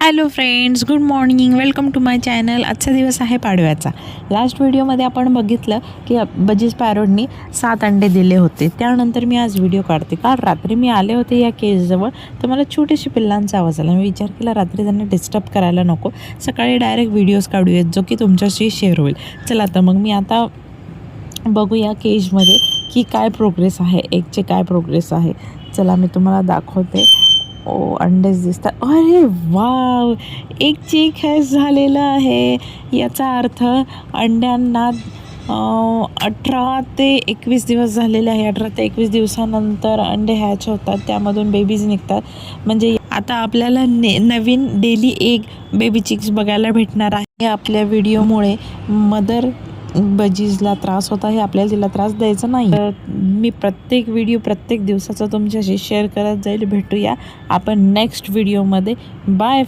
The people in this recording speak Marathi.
Hello friends, good morning. Welcome to my channel. आजचा दिवस आहे पाडव्याचा. लास्ट व्हिडिओमध्ये आपण बघितलं की बजीज पॅरोटनी 7 अंडे दिले होते. त्यानंतर मी आज व्हिडिओ काढते. काल रात्री मी आले होते या केजजवळ, तर मला छोटीशी पिल्लांचा आवाज आला. मी विचार केला रात्री त्यांना डिस्टर्ब करायला नको, सकाळी डायरेक्ट व्हिडिओज काढूयात जो की तुमच्याशी शेअर होईल. चला तर मग मी आता बघूया केजमध्ये की काय प्रोग्रेस आहे, एगचे काय प्रोग्रेस आहे. चला मी तुम्हाला दाखवते. अंडेच दिसतात. अरे वाव, एक चिक हॅच झालेलं आहे. याचा अर्थ अंड्यांना 18 ते 21 दिवस झालेले आहे. 18 ते 21 दिवसानंतर अंडे हॅच होतात, त्यामधून बेबीज निघतात. म्हणजे आता आपल्याला नवीन डेली एक बेबी चिक्स बघायला भेटणार आहे. आपल्या व्हिडिओमुळे मदर बजीजला त्रास होता आहे, आपल्याला तिला त्रास द्यायचा नाही. तर मी प्रत्येक व्हिडिओ प्रत्येक दिवसाचा तुमच्याशी शेअर करत जाईल. भेटूया आपण नेक्स्ट व्हिडिओमध्ये. बाय.